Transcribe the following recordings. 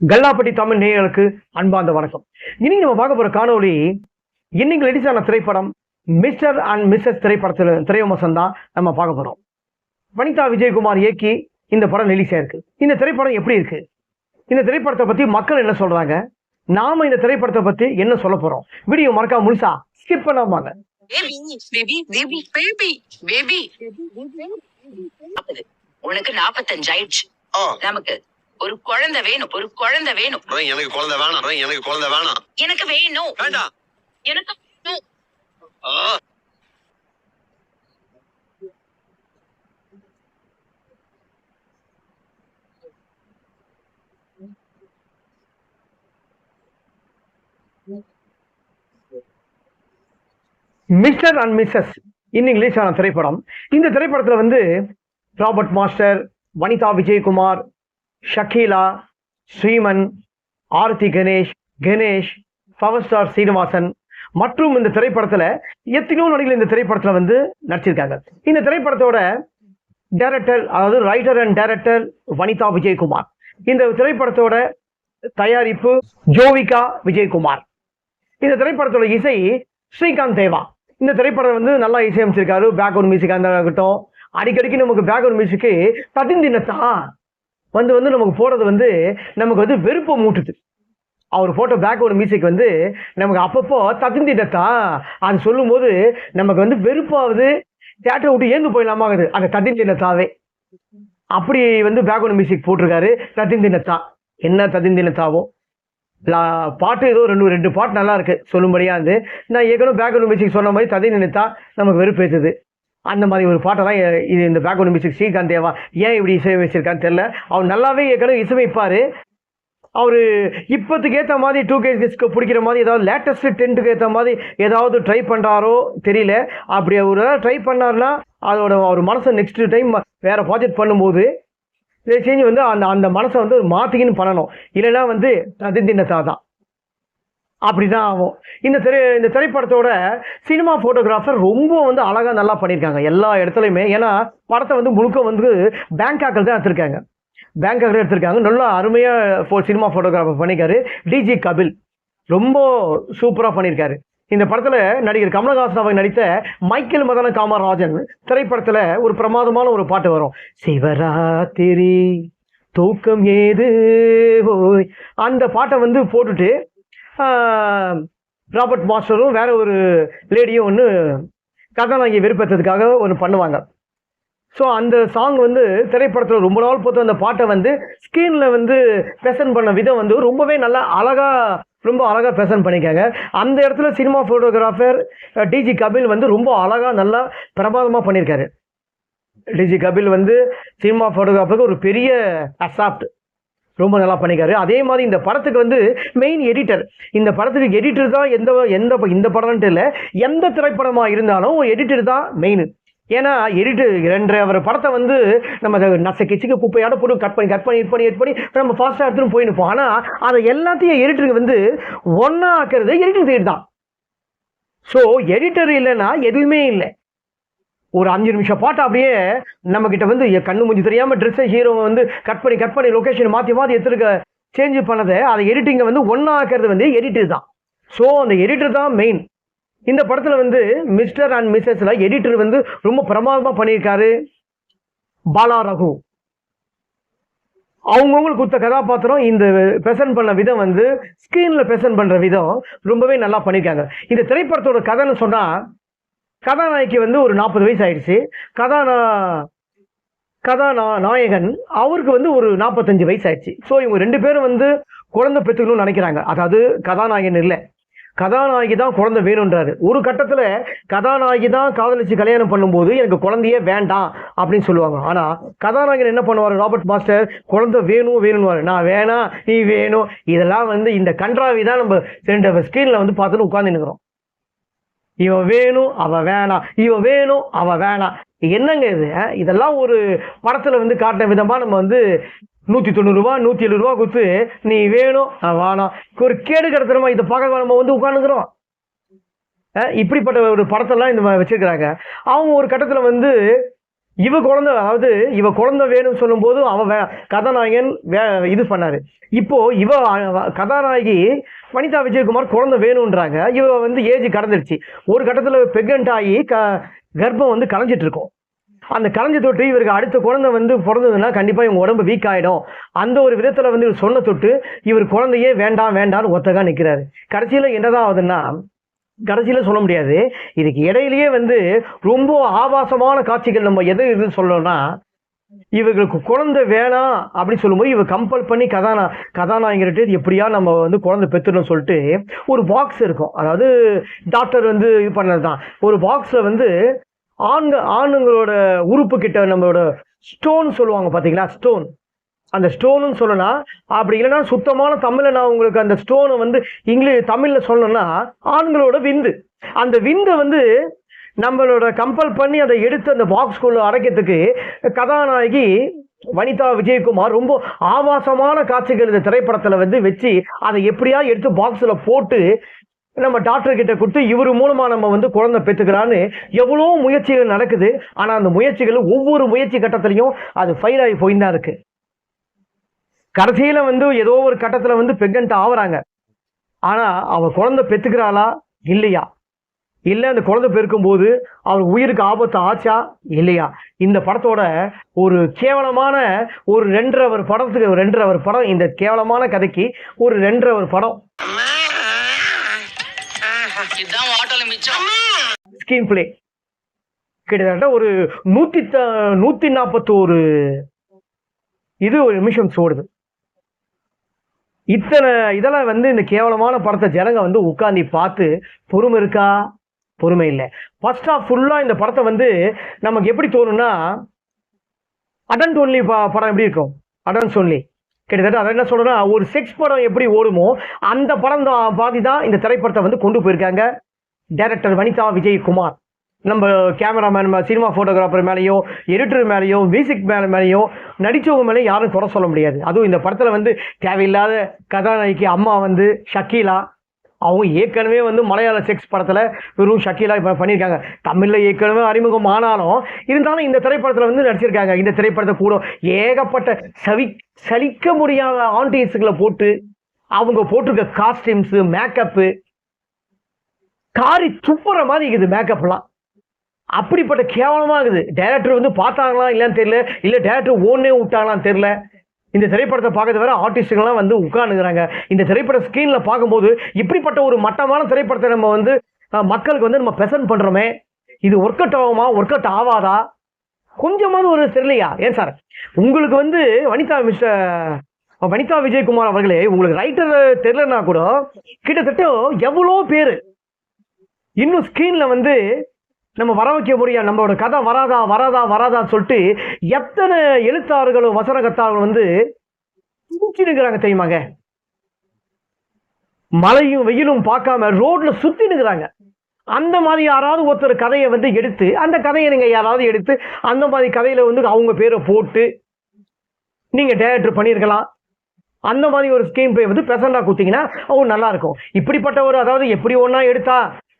கல்லாப்பட்டி தமிழ் நேயர்களுக்கு அன்பார்ந்த வணக்கம். இன்னைக்கு நம்ம பார்க்க போற காணொளி இன்னைக்கு ரிலீஸ் ஆன திரைப்படம் மிஸ்டர் அண்ட் மிஸ்ஸஸ் திரைப்படத்தில் திரைவிமர்சனம் தான் நம்ம பார்க்க போறோம். வனிதா விஜயகுமார் இயக்கி இந்த படம் ரிலீஸ் ஆயிருக்கு. இந்த திரைப்படம் எப்படி இருக்கு, இந்த திரைப்படத்தை பத்தி மக்கள் என்ன சொல்றாங்க, நாம இந்த திரைப்படத்தை பத்தி என்ன சொல்ல போறோம், வீடியோ மறக்காம முழுசா ஸ்கிப் பண்ணாம. உனக்கு 45 ஆயிடுச்சு. நமக்கு ஒரு குழந்தை வேணும், ஒரு குழந்தை வேணும். எனக்கு குழந்தை வேணாம், எனக்கு குழந்தை வேணாம். எனக்கு வேணும், வேண்டாம். எனக்கு வேணும். மிஸ்டர் அண்ட் மிஸ்ஸஸ் இன்னைக்கு ரிலீஸ் ஆன திரைப்படம். இந்த திரைப்படத்தில் வந்து ராபர்ட் மாஸ்டர், வனிதா விஜயகுமார், ஷக்கீலா, ஸ்ரீமன், ஆர்த்தி கணேஷ், பவர் ஸ்டார் சீனிவாசன் மற்றும் இந்த திரைப்படத்தில் எத்தனையோ நடிகர்கள் இந்த திரைப்படத்தில் வந்து நடிச்சிருக்காங்க. இந்த திரைப்படத்தோட டைரக்டர், அதாவது writer and director Vanitha Vijayakumar. இந்த திரைப்படத்தோட தயாரிப்பு ஜோவிகா விஜயகுமார். இந்த திரைப்படத்தோட இசை ஸ்ரீகாந்த் தேவா. இந்த திரைப்படம் வந்து நல்லா இசையமைச்சிருக்காரு. பேக்ரவுண்ட் மியூசிக் அந்த இருக்கட்டும், அடிக்கடிக்கு நமக்கு பேக்ரவுண்ட் மியூசிக்கு ததிந்தினத்தான் வந்து நமக்கு போடுறது வந்து நமக்கு வந்து வெறுப்பை மூட்டுது. அவர் போட்ட பேக்ரவுண்ட் மியூசிக் வந்து நமக்கு அப்பப்போ ததிந்தினத்தான் அது சொல்லும் போது நமக்கு வந்து வெறுப்பாவது, தேட்டரை விட்டு ஏந்து போயிடலாமாகுது அந்த ததிந்தினத்தாவே. அப்படி வந்து பேக்ரவுண்ட் மியூசிக் போட்டிருக்காரு. ததிந்தினத்தா என்ன ததிந்தினத்தாவோ பாட்டு ஏதோ ரெண்டு பாட்டு நல்லா இருக்கு சொல்லும்படியா இருந்து. நான் ஏற்கனவே பேக்ரவுண்ட் மியூசிக் சொன்ன மாதிரி ததிந்தினத்தா நமக்கு வெறுப்பேற்றுது. அந்த மாதிரி ஒரு பாட்டெல்லாம் இது இந்த பேக்ரவுண்ட் மியூசிக் ஸ்ரீகாந்த் தேவா ஏன் இப்படி இசையமைச்சிருக்கான்னு தெரியல. அவர் நல்லாவே ஏற்கனவே இசையமைப்பார். அவர் இப்போத்துக்கு ஏற்ற மாதிரி 2K பிடிக்கிற மாதிரி ஏதாவது லேட்டஸ்ட் ட்ரெண்டுக்கு ஏற்ற மாதிரி ஏதாவது ட்ரை பண்ணுறாரோ தெரியல. அப்படி அவர் ஏதாவது ட்ரை பண்ணாருன்னா அதோட அவர் மனசை நெக்ஸ்ட் டைம் வேறு ப்ராஜெக்ட் பண்ணும்போது செஞ்சு வந்து அந்த மனசை வந்து மாற்றிக்கின்னு பண்ணணும். இல்லைன்னா வந்து ததிந்தினத்தா தான் அப்படிதான் ஆகும். இந்த திரைப்படத்தோட சினிமா போட்டோகிராஃபர் ரொம்ப வந்து அழகாக நல்லா பண்ணியிருக்காங்க எல்லா இடத்துலையுமே. ஏன்னா படத்தை வந்து முழுக்க வந்து பேங்காக்கில் தான் எடுத்திருக்காங்க. நல்லா அருமையாக சினிமா ஃபோட்டோகிராஃபர் பண்ணியிருக்காரு. டிஜி கபில் ரொம்ப சூப்பராக பண்ணியிருக்காரு. இந்த படத்தில் நடிகர் கமலஹாசன் அவர் நடித்த மைக்கேல் மதன காமராஜன் திரைப்படத்தில் ஒரு பிரமாதமான ஒரு பாட்டு வரும். சிவராத்திரி தூக்கம் ஏது ஓய். அந்த பாட்டை வந்து போட்டுட்டு ராபர்ட் மாஸ்டரும் வேற ஒரு லேடியும் ஒன்று கதாநாயகி விருப்பத்துக்காக ஒன்று பண்ணுவாங்க. ஸோ அந்த சாங் வந்து திரைப்படத்தில் ரொம்ப நாள் போட்டு அந்த பாட்டை வந்து ஸ்க்ரீனில் வந்து ப்ரெசென்ட் பண்ண விதம் வந்து ரொம்பவே நல்லா ரொம்ப அழகாக ப்ரெசென்ட் பண்ணிக்காங்க. அந்த இடத்துல சினிமா ஃபோட்டோகிராஃபர் டிஜி கபில் வந்து ரொம்ப அழகாக நல்லா பிரமாதமாக பண்ணியிருக்காரு. டிஜி கபில் வந்து சினிமா ஃபோட்டோகிராஃபருக்கு ஒரு பெரிய அசாப்ட் ரொம்ப நல்லா பண்ணிக்காரு. அதே மாதிரி இந்த படத்துக்கு வந்து மெயின் எடிட்டர். இந்த படத்துக்கு எடிட்டர் தான் இந்த படம்ன்ட்டு இல்லை, எந்த திரைப்படமாக இருந்தாலும் ஒரு எடிட்டர் தான் மெயின். ஏன்னா எடிட்டர் 2.5 படத்தை வந்து நம்ம நசை கிச்சுக்கு குப்பையோட போட்டு கட் பண்ணி நம்ம ஃபாஸ்ட்டாக எடுத்துகிட்டு போயிருப்போம். ஆனால் அதை எல்லாத்தையும் எடிட்டருக்கு வந்து ஒன்றா ஆக்கிறது எடிட்டர் சைடு தான். ஸோ எடிட்டர் இல்லைன்னா எதுவுமே இல்லை. ஒரு 5 நிமிஷம் பாட்டு அப்படியே நம்மக்கிட்ட வந்து கண்ணு மூஞ்சி தெரியாமல் ட்ரெஸ்ஸை ஹீரோவை வந்து கட் பண்ணி லொக்கேஷன் மாற்றி எடுத்துருக்க சேஞ்ச் பண்ணதை அதை எடிட்டிங்கை வந்து ஒன்றா ஆக்கிறது வந்து எடிட்டர் தான். ஸோ அந்த எடிட்டர் தான் மெயின். இந்த படத்தில் வந்து மிஸ்டர் அண்ட் மிஸ்ஸஸ்ல எடிட்டர் வந்து ரொம்ப பிரமாதமாக பண்ணியிருக்காரு. பாலா ரகு அவங்கவுங்களுக்கு கொடுத்த கதாபாத்திரம் இந்த ப்ரெசென்ட் பண்ண விதம் வந்து ஸ்க்ரீனில் ப்ரெசென்ட் பண்ணுற விதம் ரொம்பவே நல்லா பண்ணியிருக்காங்க. இந்த திரைப்படத்தோட கதைன்னு சொன்னால் கதாநாயகி வந்து ஒரு 40 வயசு ஆயிடுச்சு. கதாநாயகன் அவருக்கு வந்து ஒரு 45 வயசு ஆயிடுச்சு. ஸோ இவங்க 2 பேரும் வந்து குழந்தை பெற்றுக்கணும்னு நினைக்கிறாங்க. அதாவது கதாநாயகன் இல்லை, கதாநாயகி தான் குழந்தை வேணுன்றாரு. ஒரு கட்டத்தில் கதாநாயகி தான் காதலிச்சு கல்யாணம் பண்ணும்போது எனக்கு குழந்தையே வேண்டாம் அப்படின்னு சொல்லுவாங்க. ஆனால் கதாநாயகன் என்ன பண்ணுவார், ராபர்ட் மாஸ்டர் குழந்தை வேணும்னுவார். நான் வேணாம் நீ வேணும். இதெல்லாம் வந்து இந்த கன்றாவி தான் நம்ம 2 ஸ்க்ரீனில் வந்து பார்த்துட்டு உட்காந்துருக்கிறோம். இவன் வேணும் அவ வேணாம், இவன் வேணும் அவ வேணாம். என்னங்க இது? இதெல்லாம் ஒரு படத்தில் வந்து காட்டின விதமாக நம்ம வந்து 190 ரூபா 170 ரூபா கொடுத்து நீ வேணும் வேணாம் ஒரு கேடு கிடத்துறமா இதை பார்க்க நம்ம வந்து உட்காந்துக்கிறோம். இப்படிப்பட்ட ஒரு படத்தெல்லாம் இந்த வச்சிருக்கிறாங்க. அவங்க ஒரு கட்டத்தில் வந்து இவ குழந்தை, அதாவது இவ குழந்தை வேணும்னு சொல்லும்போது அவன் கதாநாயகன் இது பண்ணாரு. இப்போ இவ கதாநாயகி வனிதா விஜயகுமார் குழந்தை வேணும்ன்றாங்க. இவ வந்து ஏஜ் கடந்துருச்சு. ஒரு கட்டத்தில் பிரெக்னென்ட் ஆகி கர்ப்பம் வந்து கலைஞ்சிட்டு இருக்கும். அந்த கலைஞ்ச தொட்டு இவருக்கு அடுத்த குழந்தை வந்து பிறந்ததுன்னா கண்டிப்பாக இவங்க உடம்பு வீக் ஆகிடும். அந்த ஒரு விதத்தில் வந்து இவர் சொன்ன தொட்டு இவர் குழந்தையே வேண்டாம் வேண்டாம்னு ஒத்தகா நிற்கிறாரு. கடைசியில் என்னதான் ஆகுதுன்னா, கடைசியில் சொல்ல முடியாது. இதுக்கு இடையிலேயே வந்து ரொம்ப ஆபாசமான காட்சிகள். நம்ம எது இது சொல்லணும்னா, இவர்களுக்கு குழந்தை வேணாம் அப்படின்னு சொல்லும்போது இவ கம்பல் பண்ணி கதாநாயகர்கிட்ட எப்படியா நம்ம வந்து குழந்தை பெற்றுணும் சொல்லிட்டு ஒரு பாக்ஸ் இருக்கும். அதாவது டாக்டர் வந்து இது பண்ணது தான். ஒரு பாக்ஸில் வந்து ஆணுங்களோட உறுப்பு கிட்ட நம்மளோட ஸ்டோன் சொல்லுவாங்க பார்த்தீங்களா, ஸ்டோன். அந்த ஸ்டோனுன்னு சொல்லலாம். அப்படி இல்லைன்னா சுத்தமான தமிழில் நான் உங்களுக்கு அந்த ஸ்டோனை வந்து தமிழில் சொல்லணும்னா ஆண்களோட விந்து. அந்த விந்தை வந்து நம்மளோட கம்பல் பண்ணி அதை எடுத்து அந்த பாக்ஸ்குள்ள அடைக்கிறதுக்கு கதாநாயகி வனிதா விஜயகுமார் ரொம்ப ஆபாசமான காட்சிகள் இந்த திரைப்படத்தில் வந்து வச்சு அதை எப்படியா எடுத்து பாக்ஸில் போட்டு நம்ம டாக்டர் கிட்ட கொடுத்து இவர் மூலமா நம்ம வந்து குழந்தை பெற்றுக்கிறான்னு எவ்வளோ முயற்சிகள் நடக்குது. ஆனால் அந்த முயற்சிகள் ஒவ்வொரு முயற்சி கட்டத்திலையும் அது ஃபெயில் ஆகி போயின்னு இருக்கு. கடைசியில் வந்து ஏதோ ஒரு கட்டத்தில் வந்து பிரெக்னென்ட் ஆகுறாங்க. ஆனால் அவள் குழந்தை பெற்றுக்கிறாளா இல்லையா, இல்லை அந்த குழந்தை பெருக்கும் போது அவர் உயிருக்கு ஆபத்து ஆச்சா இல்லையா, இந்த படத்தோட ஒரு கேவலமான ஒரு 2.5 hour படத்துக்கு 2.5 hour படம். இந்த கேவலமான கதைக்கு ஒரு 2.5 hour படம். ஸ்கிரீன் பிளே கிட்டத்தட்ட ஒரு 141 இது ஒரு நிமிஷம் ஓடுது. இத்தனை இதெல்லாம் வந்து இந்த கேவலமான படத்தை ஜனங்க வந்து உட்காந்து பார்த்து பொறுமை இருக்கா? பொறுமை இல்லை. ஃபர்ஸ்ட் ஆஃப் ஃபுல்லாக இந்த படத்தை வந்து நமக்கு எப்படி தோணும்னா, அடல்ட் ஒன்லி படம் எப்படி இருக்கும், அடல்ட் ஒன்லி கிட்டத்தட்ட அதை என்ன சொல்றேன்னா, ஒரு செக்ஸ் படம் எப்படி ஓடுமோ அந்த படம் தான் பாதி தான் இந்த திரைப்படத்தை வந்து கொண்டு போயிருக்காங்க டைரக்டர் வனிதா விஜயகுமார். நம்ம கேமராமேன், சினிமா ஃபோட்டோகிராஃபர் மேலேயோ, எடிட்டர் மேலேயோ, மியூசிக் மேலேயோ, நடித்தவங்க மேலே யாரும் குறை சொல்ல முடியாது. அதுவும் இந்த படத்தில் வந்து தேவையில்லாத கதாநாயகி அம்மா வந்து ஷக்கீலா, அவங்க ஏற்கனவே வந்து மலையாள செக்ஸ் படத்தில் வெறும் ஷக்கீலா இப்போ பண்ணியிருக்காங்க. தமிழில் ஏற்கனவே அறிமுகம் ஆனாலும் இருந்தாலும் இந்த திரைப்படத்தில் வந்து நடிச்சிருக்காங்க. இந்த திரைப்படத்தை கூட ஏகப்பட்ட சலிக்க முடியாத ஆன்டிஸ்களை போட்டு அவங்க போட்டிருக்க காஸ்டியூம்ஸு, மேக்கப்பு காரி துப்புற மாதிரி இருக்குது. மேக்கப்லாம் அப்படிப்பட்ட கேவலமாக இருக்குது. டைரக்டர் வந்து பார்த்தாங்களா இல்லைன்னு தெரியல, இல்லை டைரக்டர் ஓன்னே விட்டாங்களான்னு தெரியல. இந்த திரைப்படத்தை பார்க்கறது வேற ஆர்டிஸ்டுங்கள்லாம் வந்து உட்காந்துக்கிறாங்க. இந்த திரைப்பட ஸ்க்ரீனில் பார்க்கும்போது இப்படிப்பட்ட ஒரு மட்டமான திரைப்படத்தை நம்ம வந்து மக்களுக்கு வந்து நம்ம ப்ரெசென்ட் பண்ணுறோமே, இது ஒர்க் அவுட் ஆகுமா, ஒர்க் அவுட் ஆகாதா, கொஞ்சமாவது ஒரு தெரியலையா? ஏன் சார் உங்களுக்கு வந்து வனிதா விஜயகுமார் அவர்களே, உங்களுக்கு ரைட்டர் தெரியலன்னா கூட கிட்டத்தட்ட எவ்வளோ பேர் இன்னும் ஸ்க்ரீனில் வந்து நம்ம வர வைக்க முடியும், நம்மளோட கதை வராதா வராதா வராதான்னு சொல்லிட்டு எத்தனை எழுத்தாளர்களும் வசனகத்தாளர்களும் வந்து நிற்கிறாங்க தெரியுமாங்க. மழையும் வெயிலும் பார்க்காம ரோட்ல சுத்தி நிற்கிறாங்க. அந்த மாதிரி யாராவது ஒருத்தர் கதையை வந்து எடுத்து, அந்த கதையை நீங்க யாராவது எடுத்து அந்த மாதிரி கதையில வந்து அவங்க பேரை போட்டு நீங்க டைரக்டர் பண்ணியிருக்கலாம். அந்த மாதிரி ஒரு ஸ்கீம் பிளே வந்து பெசண்டா கொடுத்தீங்கன்னா நல்லா இருக்கும். இப்படிப்பட்ட ஒரு, அதாவது எப்படி ஒன்னா எடுத்தா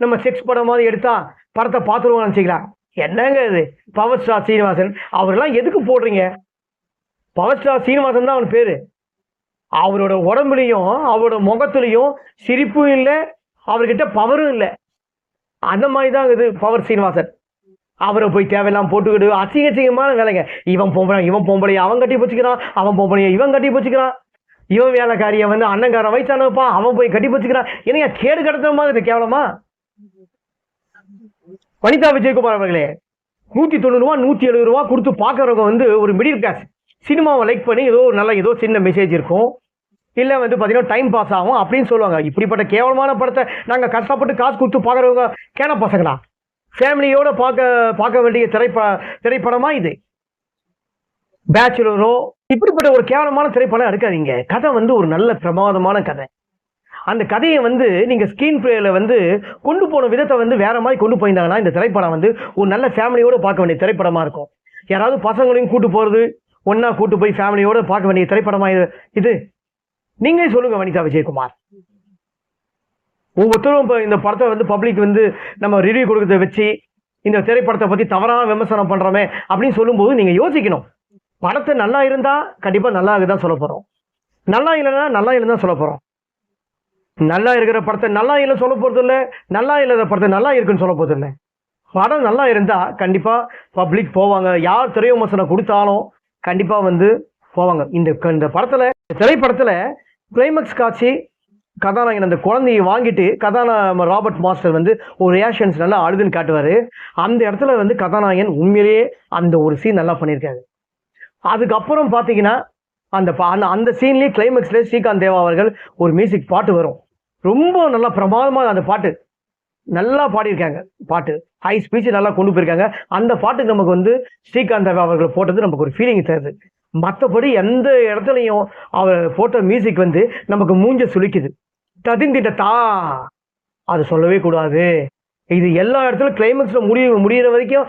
நம்ம செக்ஸ் படம் மாதிரி எடுத்தா படத்தை பார்த்துருவோம்னு நினச்சிக்கலாம். என்னங்க இது, பவர் ஸ்டார் சீனிவாசன் அவரெல்லாம் எதுக்கு போடுறீங்க? பவர் ஸ்டார் சீனிவாசன் தான் அவன் பேர். அவரோட உடம்புலையும் அவரோட முகத்துலையும் சிரிப்பும் இல்லை, அவர்கிட்ட பவரும் இல்லை. அந்த மாதிரி தான் இது பவர் சீனிவாசன். அவரை போய் தேவையெல்லாம் போட்டுக்கிட்டு அசிங்கமான வேலைங்க. இவன் பொம்பளை அவன் கட்டி போச்சுக்கிறான், அவன் பொம்பளைய இவன் கட்டி போச்சுக்கிறான், இவன் வேலைக்காரியை வந்து அண்ணங்காரன் வயசானப்பா அவன் போய் கட்டி போச்சுக்கிறான். என்னங்க கேடு கடத்த மாதிரி இது கேவலமா? வனிதா விஜயகுமார் அவர்களே, 190 ரூபா 170 ரூபா கொடுத்து பார்க்குறவங்க வந்து ஒரு மிடில் கிளாஸ் சினிமாவை லைக் பண்ணி ஏதோ சின்ன மெசேஜ் இருக்கும், இல்லை வந்து பார்த்தீங்கன்னா டைம் பாஸ் ஆகும் அப்படின்னு சொல்லுவாங்க. இப்படிப்பட்ட கேவலமான படத்தை நாங்கள் கஷ்டப்பட்டு காசு கொடுத்து பார்க்குறவங்க கேன பசங்களா? ஃபேமிலியோட பார்க்க வேண்டிய திரைப்படமா இது? பேச்சுலரோ இப்படிப்பட்ட ஒரு கேவலமான திரைப்படம் எடுக்காதீங்க. கதை வந்து ஒரு நல்ல பிரமாதமான கதை. அந்த கதையை வந்து நீங்கள் ஸ்க்ரீன் பிளேயில் வந்து கொண்டு போன விதத்தை வந்து வேற மாதிரி கொண்டு போயிருந்தாங்கன்னா இந்த திரைப்படம் வந்து ஒரு நல்ல ஃபேமிலியோடு பார்க்க வேண்டிய திரைப்படமாக இருக்கும். யாராவது பசங்களையும் கூட்டு போகிறது, ஒன்றா கூட்டு போய் ஃபேமிலியோடு பார்க்க வேண்டிய திரைப்படமாக இது? நீங்களே சொல்லுங்கள் வனிதா விஜயகுமார். ஒவ்வொருத்தரும் இப்போ இந்த படத்தை வந்து பப்ளிக் வந்து நம்ம ரிவ்யூ கொடுக்கறத வச்சு இந்த திரைப்படத்தை பற்றி தவறான விமர்சனம் பண்ணுறோமே அப்படின்னு சொல்லும்போது நீங்கள் யோசிக்கணும். படத்தை நல்லா இருந்தால் கண்டிப்பாக நல்லா இருக்குதான் சொல்ல போகிறோம், நல்லா இல்லைன்னா நல்லா இல்லைன்னு தான் சொல்ல போகிறோம். நல்லா இருக்கிற படத்தை நல்லா இல்லை சொல்ல போகிறது இல்லை, நல்லா இல்லாத படத்தை நல்லா இருக்குன்னு சொல்ல போகிறது இல்லை. படம் நல்லா இருந்தால் கண்டிப்பாக பப்ளிக் போவாங்க. யார் திரை விமர்சனம் கொடுத்தாலும் கண்டிப்பாக வந்து போவாங்க. இந்த படத்தில் திரைப்படத்தில் கிளைமேக்ஸ் காட்சி கதாநாயகன் அந்த குழந்தையை வாங்கிட்டு ராபர்ட் மாஸ்டர் வந்து ஒரு ரியாக்ஷன்ஸ் நல்லா அழுதுன்னு காட்டுவார். அந்த இடத்துல வந்து கதாநாயகன் உண்மையிலேயே அந்த ஒரு சீன் நல்லா பண்ணியிருக்காரு. அதுக்கப்புறம் பார்த்தீங்கன்னா அந்த சீன்லேயே கிளைமேக்ஸ்லேயே ஸ்ரீகாந்த் தேவா அவர்கள் ஒரு மியூசிக் பாட்டு வரும். ரொம்ப நல்லா பிரமாதமாக அந்த பாட்டு நல்லா பாடியிருக்காங்க. பாட்டு ஹை ஸ்பீச் நல்லா கொண்டு போயிருக்காங்க. அந்த பாட்டுக்கு நமக்கு வந்து ஸ்ரீகாந்த் தேவா அவர்கள் போட்டது நமக்கு ஒரு ஃபீலிங் தருது. மற்றபடி எந்த இடத்துலையும் அவர் போட்ட மியூசிக் வந்து நமக்கு மூஞ்ச சுளிக்குது. ததிந்திட்டா அது சொல்லவே கூடாது. இது எல்லா இடத்துலையும் கிளைமேக்ஸில் முடிகிற வரைக்கும்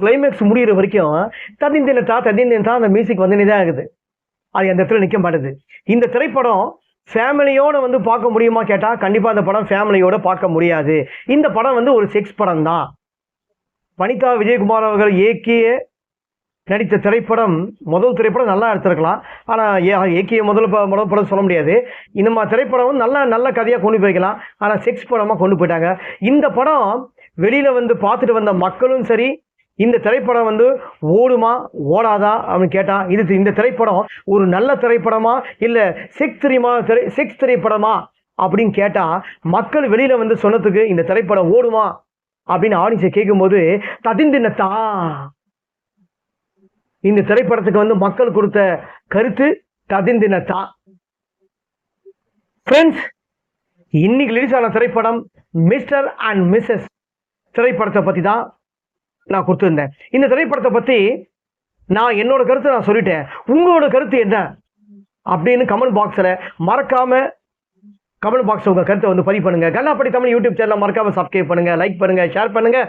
கிளைமேக்ஸ் முடிகிற வரைக்கும் ததிந்தினத்தா அந்த மியூசிக் வந்துனே தான் இருக்குது. அது அந்த இடத்துல நிற்க மாட்டேது. இந்த திரைப்படம் ஃபேமிலியோட வந்து பார்க்க முடியுமா கேட்டால் கண்டிப்பாக அந்த படம் ஃபேமிலியோட பார்க்க முடியாது. இந்த படம் வந்து ஒரு செக்ஸ் படம் தான். வனிதா விஜயகுமார் அவர்கள் இயக்கிய நடித்த திரைப்படம் முதல் திரைப்படம் நல்லா எடுத்திருக்கலாம். ஆனால் இயக்கிய முதல் படம் சொல்ல முடியாது. இந்த மாதிரி திரைப்படம் வந்து நல்ல கதையாக கொண்டு போய்க்கலாம். ஆனால் செக்ஸ் படமாக கொண்டு போயிட்டாங்க. இந்த படம் வெளியில் வந்து பார்த்துட்டு வந்த மக்களும் சரி, இந்த திரைப்படம் வந்து ஓடுமா ஓடாதா அப்படின்னு கேட்டால் இந்த திரைப்படம் ஒரு நல்ல திரைப்படமா இல்லை செக்ஸ் திரைப்படமா அப்படின்னு கேட்டால் மக்கள் வெளியில் வந்து சொன்னதுக்கு இந்த திரைப்படம் ஓடுமா அப்படின்னு ஆடியன்ஸை கேட்கும்போது ததிந்தினத்தா இந்த திரைப்படத்துக்கு வந்து மக்கள் கொடுத்த கருத்து ததிந்தினத்தா. ஃப்ரெண்ட்ஸ், இன்னைக்கு ரிலீஸ் ஆன திரைப்படம் மிஸ்டர் அண்ட் மிஸ்ஸஸ் திரைப்படத்தை பற்றி தான் நான் கொடுத்துருந்தேன். இந்த திரைப்படத்தை பற்றி நான் என்னோட கருத்தை நான் சொல்லிட்டேன். உங்களோட கருத்து என்ன அப்படின்னு கமெண்ட் பாக்ஸில் மறக்காம கமெண்ட் பாக்ஸில் உங்கள் கருத்தை வந்து பதிவு பண்ணுங்க. கல்லாப்பட்டி தமிழ் யூடியூப் சேனலை மறக்காம சப்ஸ்கிரைப் பண்ணுங்க, லைக் பண்ணுங்க, ஷேர் பண்ணுங்க.